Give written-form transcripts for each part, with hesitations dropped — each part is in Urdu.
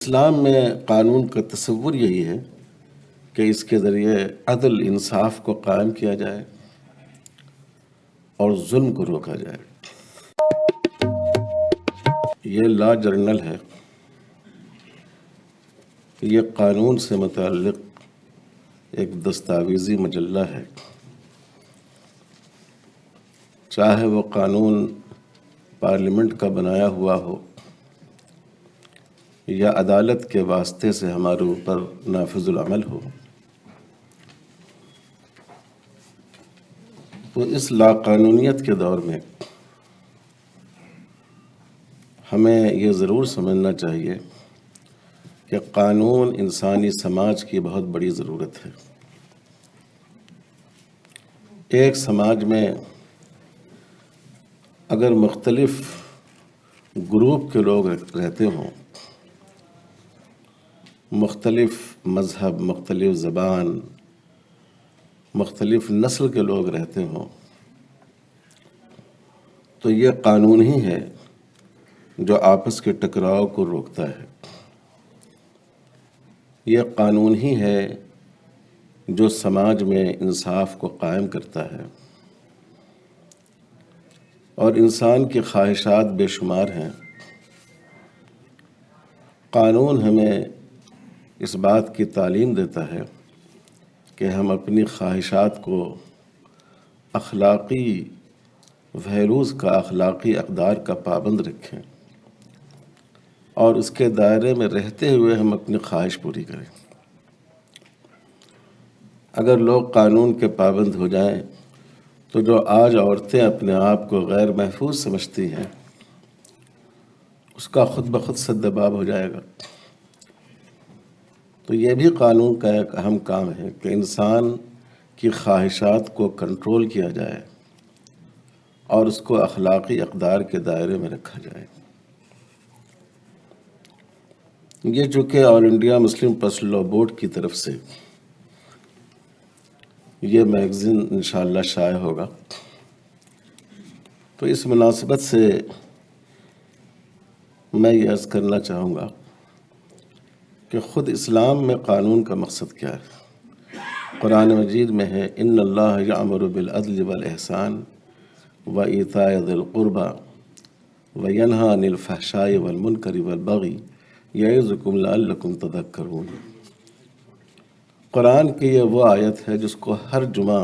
اسلام میں قانون کا تصور یہی ہے کہ اس کے ذریعے عدل انصاف کو قائم کیا جائے اور ظلم کو روکا جائے۔ یہ لا جرنل ہے، یہ قانون سے متعلق ایک دستاویزی مجلہ ہے۔ چاہے وہ قانون پارلیمنٹ کا بنایا ہوا ہو یا عدالت کے واسطے سے ہمارے اوپر نافذ العمل ہو، تو اس لاقانونیت کے دور میں ہمیں یہ ضرور سمجھنا چاہیے کہ قانون انسانی سماج کی بہت بڑی ضرورت ہے۔ ایک سماج میں اگر مختلف گروپ کے لوگ رہتے ہوں، مختلف مذہب، مختلف زبان، مختلف نسل کے لوگ رہتے ہوں، تو یہ قانون ہی ہے جو آپس کے ٹکراؤ کو روکتا ہے۔ یہ قانون ہی ہے جو سماج میں انصاف کو قائم کرتا ہے، اور انسان کی خواہشات بے شمار ہیں۔ قانون ہمیں اس بات کی تعلیم دیتا ہے کہ ہم اپنی خواہشات کو اخلاقی ویلیوز کا، اخلاقی اقدار کا پابند رکھیں، اور اس کے دائرے میں رہتے ہوئے ہم اپنی خواہش پوری کریں۔ اگر لوگ قانون کے پابند ہو جائیں تو جو آج عورتیں اپنے آپ کو غیر محفوظ سمجھتی ہیں، اس کا خود بخود سدباب ہو جائے گا۔ تو یہ بھی قانون کا ایک اہم کام ہے کہ انسان کی خواہشات کو کنٹرول کیا جائے اور اس کو اخلاقی اقدار کے دائرے میں رکھا جائے۔ یہ چونکہ all India Muslim personal law board کی طرف سے یہ میگزین انشاءاللہ شائع ہوگا، تو اس مناسبت سے میں یہ عرض کرنا چاہوں گا کہ خود اسلام میں قانون کا مقصد کیا ہے۔ قرآن مجید میں ہے ان اللہ یأمر بالعدل والاحسان وایتاء ذی القربى وینہی عن الفحشاء والمنکر والبغی یعظکم لعلکم تذکرون۔ قرآن کی یہ وہ آیت ہے جس کو ہر جمعہ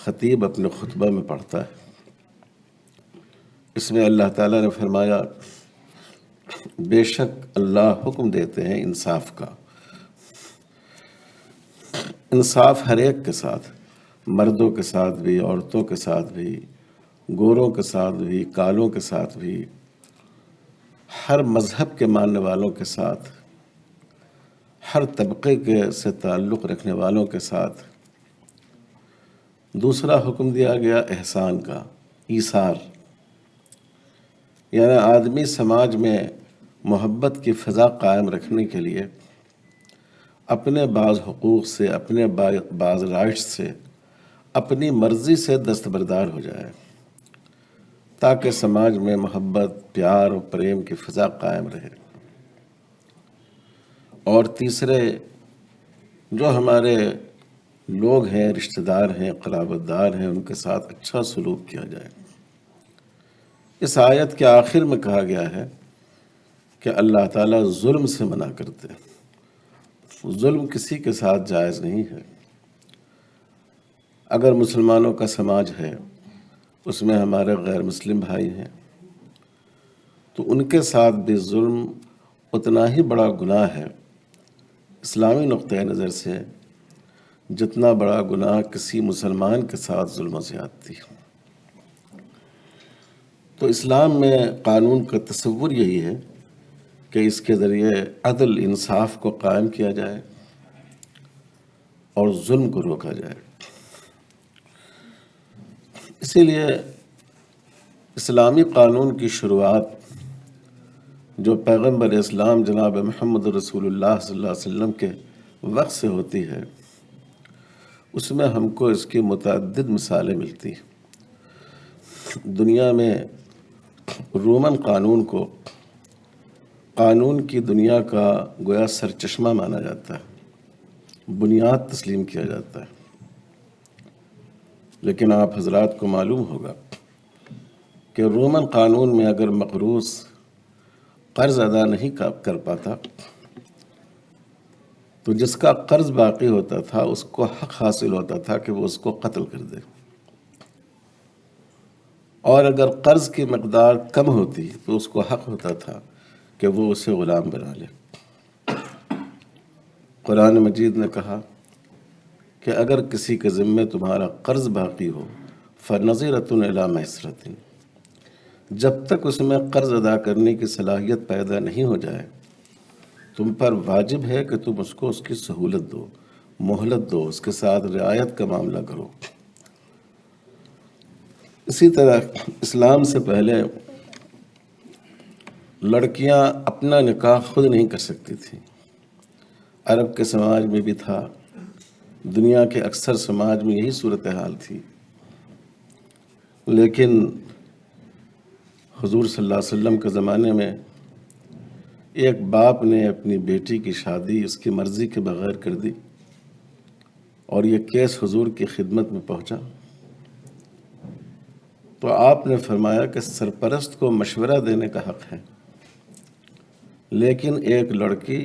خطیب اپنے خطبہ میں پڑھتا ہے۔ اس میں اللہ تعالیٰ نے فرمایا بے شک اللہ حکم دیتے ہیں انصاف کا۔ انصاف ہر ایک کے ساتھ، مردوں کے ساتھ بھی، عورتوں کے ساتھ بھی، گوروں کے ساتھ بھی، کالوں کے ساتھ بھی، ہر مذہب کے ماننے والوں کے ساتھ، ہر طبقے کے سے تعلق رکھنے والوں کے ساتھ۔ دوسرا حکم دیا گیا احسان کا، ایثار، یعنی آدمی سماج میں محبت کی فضا قائم رکھنے کے لیے اپنے بعض حقوق سے، اپنے بعض رائٹس سے، اپنی مرضی سے دستبردار ہو جائے، تاکہ سماج میں محبت، پیار اور پریم کی فضا قائم رہے۔ اور تیسرے، جو ہمارے لوگ ہیں، رشتہ دار ہیں، قرابت دار ہیں، ان کے ساتھ اچھا سلوک کیا جائے۔ اس آیت کے آخر میں کہا گیا ہے کہ اللہ تعالیٰ ظلم سے منع کرتے ہیں۔ ظلم کسی کے ساتھ جائز نہیں ہے۔ اگر مسلمانوں کا سماج ہے، اس میں ہمارے غیر مسلم بھائی ہیں، تو ان کے ساتھ بھی ظلم اتنا ہی بڑا گناہ ہے اسلامی نقطۂ نظر سے جتنا بڑا گناہ کسی مسلمان کے ساتھ ظلم و زیادتی ہے۔ تو اسلام میں قانون کا تصور یہی ہے کہ اس کے ذریعے عدل انصاف کو قائم کیا جائے اور ظلم کو روکا جائے۔ اسی لیے اسلامی قانون کی شروعات جو پیغمبر اسلام جناب محمد رسول اللہ صلی اللہ علیہ وسلم کے وقت سے ہوتی ہے، اس میں ہم کو اس کی متعدد مثالیں ملتی ہیں۔ دنیا میں رومن قانون کو قانون کی دنیا کا گویا سرچشمہ مانا جاتا ہے، بنیاد تسلیم کیا جاتا ہے۔ لیکن آپ حضرات کو معلوم ہوگا کہ رومن قانون میں اگر مقروض قرض ادا نہیں کر پاتا تو جس کا قرض باقی ہوتا تھا اس کو حق حاصل ہوتا تھا کہ وہ اس کو قتل کر دے، اور اگر قرض کی مقدار کم ہوتی تو اس کو حق ہوتا تھا کہ وہ اسے غلام بنا لے۔ قرآن مجید نے کہا کہ اگر کسی کے ذمے تمہارا قرض باقی ہو فَنَظِرَةٌ إِلَىٰ مَيْسَرَةٍ، جب تک اس میں قرض ادا کرنے کی صلاحیت پیدا نہیں ہو جائے تم پر واجب ہے کہ تم اس کو اس کی سہولت دو، مہلت دو، اس کے ساتھ رعایت کا معاملہ کرو۔ اسی طرح اسلام سے پہلے لڑکیاں اپنا نکاح خود نہیں کر سکتی تھیں۔ عرب کے سماج میں بھی تھا، دنیا کے اکثر سماج میں یہی صورتحال تھی، لیکن حضور صلی اللہ علیہ وسلم کے زمانے میں ایک باپ نے اپنی بیٹی کی شادی اس کی مرضی کے بغیر کر دی، اور یہ کیس حضور کی خدمت میں پہنچا تو آپ نے فرمایا کہ سرپرست کو مشورہ دینے کا حق ہے، لیکن ایک لڑکی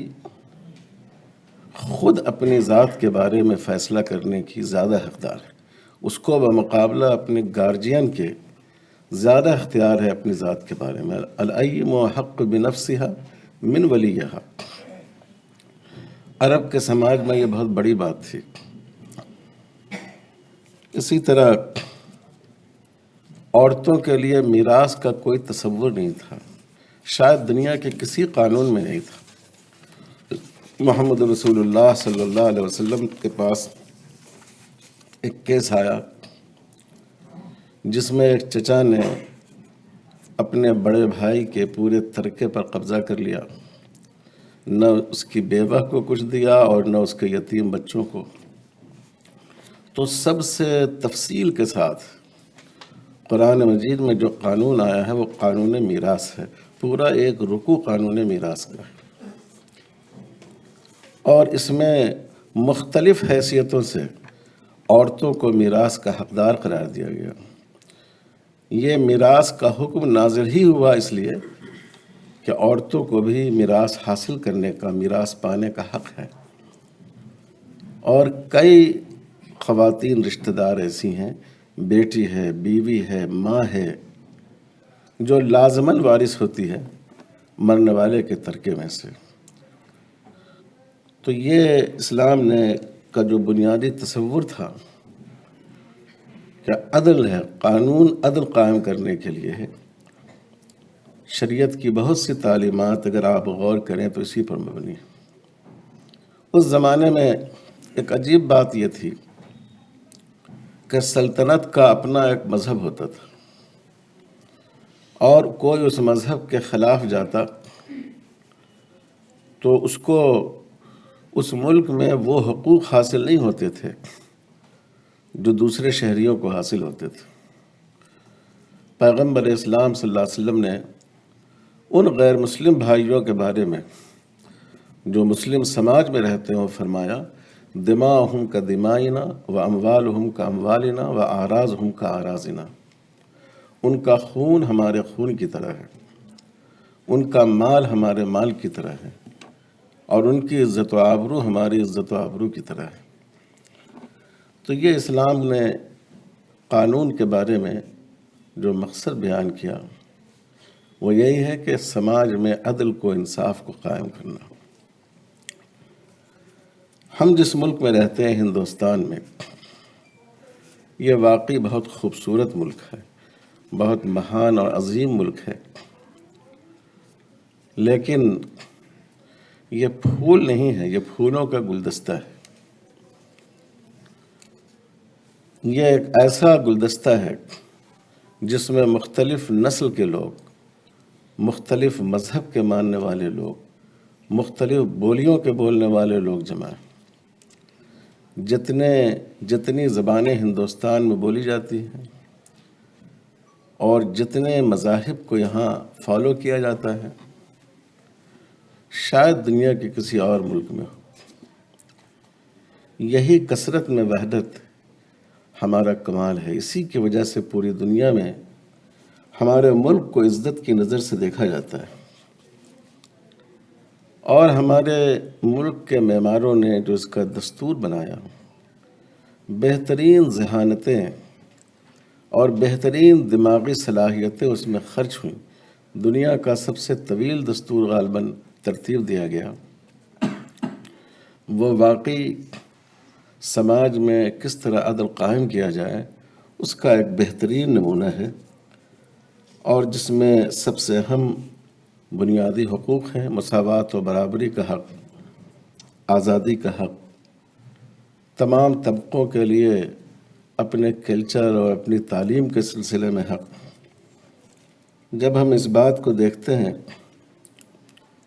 خود اپنی ذات کے بارے میں فیصلہ کرنے کی زیادہ حقدار ہے، اس کو بمقابلہ اپنے گارجین کے زیادہ اختیار ہے اپنی ذات کے بارے میں۔ الأیم حق بنفسها من ولیہا، عرب کے سماج میں یہ بہت بڑی بات تھی۔ اسی طرح عورتوں کے لیے میراث کا کوئی تصور نہیں تھا، شاید دنیا کے کسی قانون میں نہیں تھا۔ محمد رسول اللہ صلی اللہ علیہ وسلم کے پاس ایک کیس آیا جس میں ایک چچا نے اپنے بڑے بھائی کے پورے ترکے پر قبضہ کر لیا، نہ اس کی بیوہ کو کچھ دیا اور نہ اس کے یتیم بچوں کو۔ تو سب سے تفصیل کے ساتھ قرآن مجید میں جو قانون آیا ہے وہ قانون میراث ہے، پورا ایک رکوع قانون میراث کا ہے، اور اس میں مختلف حیثیتوں سے عورتوں کو میراث کا حقدار قرار دیا گیا۔ یہ میراث کا حکم نازل ہی ہوا اس لیے کہ عورتوں کو بھی میراث حاصل کرنے کا، میراث پانے کا حق ہے، اور کئی خواتین رشتہ دار ایسی ہیں، بیٹی ہے، بیوی ہے، ماں ہے، جو لازماً وارث ہوتی ہے مرنے والے کے ترکے میں سے۔ تو یہ اسلام نے کا جو بنیادی تصور تھا کہ عدل ہے، قانون عدل قائم کرنے کے لیے ہے، شریعت کی بہت سی تعلیمات اگر آپ غور کریں تو اسی پر مبنی ہے۔ اس زمانے میں ایک عجیب بات یہ تھی کہ سلطنت کا اپنا ایک مذہب ہوتا تھا، اور کوئی اس مذہب کے خلاف جاتا تو اس کو اس ملک میں وہ حقوق حاصل نہیں ہوتے تھے جو دوسرے شہریوں کو حاصل ہوتے تھے۔ پیغمبر اسلام صلی اللہ علیہ وسلم نے ان غیر مسلم بھائیوں کے بارے میں جو مسلم سماج میں رہتے ہیں فرمایا دماؤہم کا دمائنا و اموالہم کا اموالنا و اعراضہم کا اعراضنا، ان کا خون ہمارے خون کی طرح ہے، ان کا مال ہمارے مال کی طرح ہے، اور ان کی عزت و آبرو ہماری عزت و آبرو کی طرح ہے۔ تو یہ اسلام نے قانون کے بارے میں جو مقصد بیان کیا وہ یہی ہے کہ سماج میں عدل کو، انصاف کو قائم کرنا۔ ہم جس ملک میں رہتے ہیں ہندوستان میں، یہ واقعی بہت خوبصورت ملک ہے، بہت مہان اور عظیم ملک ہے، لیکن یہ پھول نہیں ہے، یہ پھولوں کا گلدستہ ہے۔ یہ ایک ایسا گلدستہ ہے جس میں مختلف نسل کے لوگ، مختلف مذہب کے ماننے والے لوگ، مختلف بولیوں کے بولنے والے لوگ جمع ہیں۔ جتنی زبانیں ہندوستان میں بولی جاتی ہیں اور جتنے مذاہب کو یہاں فالو کیا جاتا ہے، شاید دنیا کے کسی اور ملک میں ہو۔ یہی کثرت میں وحدت ہمارا کمال ہے۔ اسی کی وجہ سے پوری دنیا میں ہمارے ملک کو عزت کی نظر سے دیکھا جاتا ہے، اور ہمارے ملک کے معماروں نے جو اس کا دستور بنایا، بہترین ذہانتیں اور بہترین دماغی صلاحیتیں اس میں خرچ ہوئیں۔ دنیا کا سب سے طویل دستور غالباً ترتیب دیا گیا، وہ واقعی سماج میں کس طرح عدل قائم کیا جائے اس کا ایک بہترین نمونہ ہے، اور جس میں سب سے اہم بنیادی حقوق ہیں: مساوات و برابری کا حق، آزادی کا حق، تمام طبقوں کے لیے اپنے کلچر اور اپنی تعلیم کے سلسلے میں حق۔ جب ہم اس بات کو دیکھتے ہیں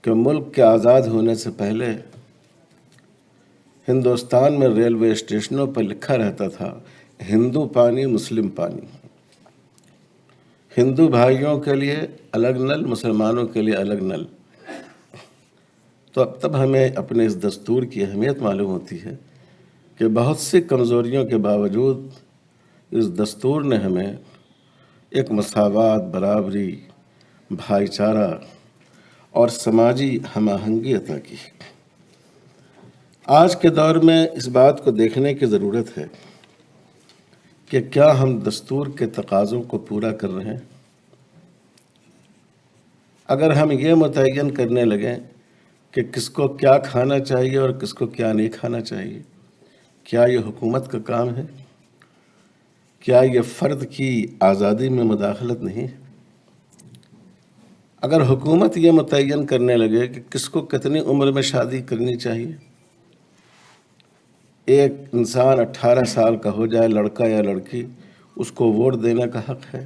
کہ ملک کے آزاد ہونے سے پہلے ہندوستان میں ریلوے اسٹیشنوں پر لکھا رہتا تھا ہندو پانی مسلم پانی، ہندو بھائیوں کے لیے الگ نل، مسلمانوں کے لیے الگ نل، تو تب ہمیں اپنے اس دستور کی اہمیت معلوم ہوتی ہے کہ بہت سی کمزوریوں کے باوجود اس دستور نے ہمیں ایک مساوات، برابری، بھائی چارہ اور سماجی ہم آہنگی عطا کی۔ آج کے دور میں اس بات کو دیکھنے کی ضرورت ہے کہ کیا ہم دستور کے تقاضوں کو پورا کر رہے ہیں؟ اگر ہم یہ متعین کرنے لگیں کہ کس کو کیا کھانا چاہیے اور کس کو کیا نہیں کھانا چاہیے، کیا یہ حکومت کا کام ہے؟ کیا یہ فرد کی آزادی میں مداخلت نہیں؟ اگر حکومت یہ متعین کرنے لگے کہ کس کو کتنی عمر میں شادی کرنی چاہیے، ایک انسان 18 سال کا ہو جائے، لڑکا یا لڑکی، اس کو ووٹ دینے کا حق ہے،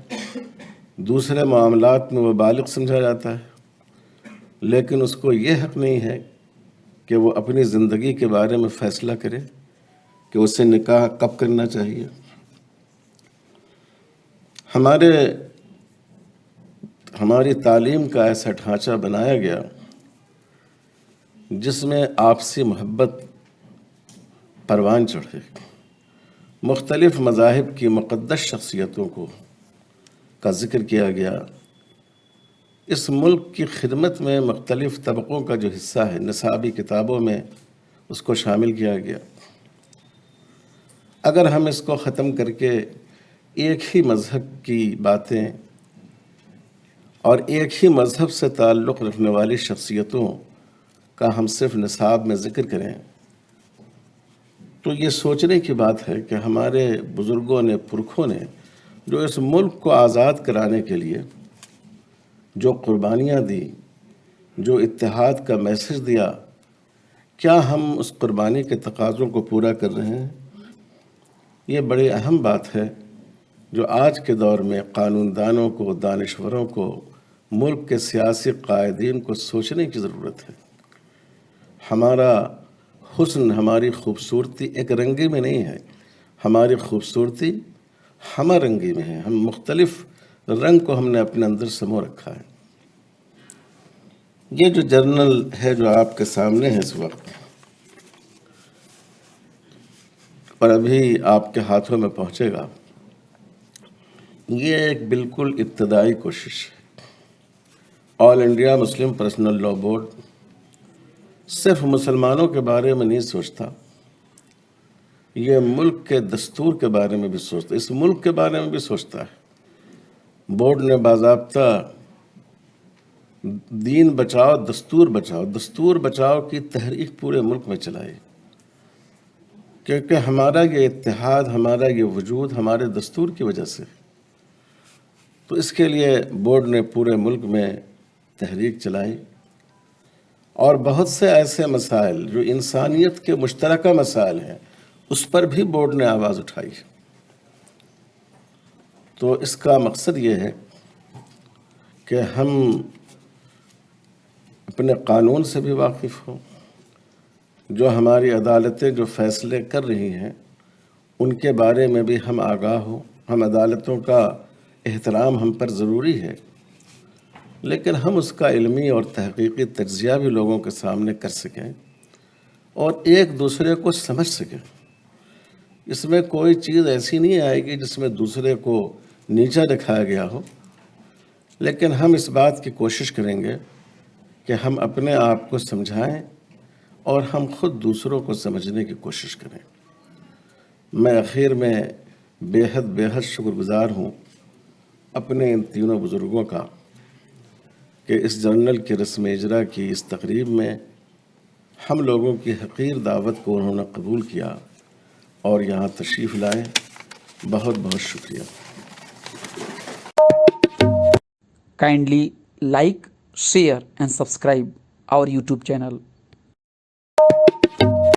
دوسرے معاملات میں وہ بالغ سمجھا جاتا ہے، لیکن اس کو یہ حق نہیں ہے کہ وہ اپنی زندگی کے بارے میں فیصلہ کرے کہ اسے نکاح کب کرنا چاہیے۔ ہماری تعلیم کا ایسا ڈھانچہ بنایا گیا جس میں آپسی محبت پروان چڑھے، مختلف مذاہب کی مقدس شخصیتوں کا ذکر کیا گیا، اس ملک کی خدمت میں مختلف طبقوں کا جو حصہ ہے نصابی کتابوں میں اس کو شامل کیا گیا۔ اگر ہم اس کو ختم کر کے ایک ہی مذہب کی باتیں اور ایک ہی مذہب سے تعلق رکھنے والی شخصیتوں کا ہم صرف نصاب میں ذکر کریں تو یہ سوچنے کی بات ہے کہ ہمارے بزرگوں نے، پرکھوں نے جو اس ملک کو آزاد کرانے کے لیے جو قربانیاں دی، جو اتحاد کا میسج دیا، کیا ہم اس قربانی کے تقاضوں کو پورا کر رہے ہیں؟ یہ بڑی اہم بات ہے جو آج کے دور میں قانون دانوں کو، دانشوروں کو، ملک کے سیاسی قائدین کو سوچنے کی ضرورت ہے۔ ہمارا حسن، ہماری خوبصورتی ایک رنگی میں نہیں ہے، ہماری خوبصورتی ہمہ رنگی میں ہے۔ ہم مختلف رنگ کو ہم نے اپنے اندر سمو رکھا ہے۔ یہ جو جرنل ہے جو آپ کے سامنے ہے اس وقت اور ابھی آپ کے ہاتھوں میں پہنچے گا، یہ ایک بالکل ابتدائی کوشش ہے۔ All India Muslim personal law board صرف مسلمانوں کے بارے میں نہیں سوچتا، یہ ملک کے دستور کے بارے میں بھی سوچتا ہے، اس ملک کے بارے میں بھی سوچتا ہے۔ بورڈ نے باضابطہ دین بچاؤ، دستور بچاؤ کی تحریک پورے ملک میں چلائی، کیونکہ ہمارا یہ اتحاد، ہمارا یہ وجود ہمارے دستور کی وجہ سے۔ تو اس کے لیے بورڈ نے پورے ملک میں تحریک چلائی، اور بہت سے ایسے مسائل جو انسانیت کے مشترکہ مسائل ہیں اس پر بھی بورڈ نے آواز اٹھائی۔ تو اس کا مقصد یہ ہے کہ ہم اپنے قانون سے بھی واقف ہوں، جو ہماری عدالتیں جو فیصلے کر رہی ہیں ان کے بارے میں بھی ہم آگاہ ہوں۔ ہم عدالتوں کا احترام ہم پر ضروری ہے، لیکن ہم اس کا علمی اور تحقیقی تجزیہ بھی لوگوں کے سامنے کر سکیں اور ایک دوسرے کو سمجھ سکیں۔ اس میں کوئی چیز ایسی نہیں آئے گی جس میں دوسرے کو نیچا دکھایا گیا ہو، لیکن ہم اس بات کی کوشش کریں گے کہ ہم اپنے آپ کو سمجھائیں اور ہم خود دوسروں کو سمجھنے کی کوشش کریں۔ میں آخر میں بے حد شکر گزار ہوں اپنے ان تینوں بزرگوں کا کہ اس جرنل کی رسم اجرا کی اس تقریب میں ہم لوگوں کی حقیر دعوت کو انہوں نے قبول کیا اور یہاں تشریف لائے۔ بہت بہت شکریہ۔ Kindly like, share and subscribe our YouTube channel.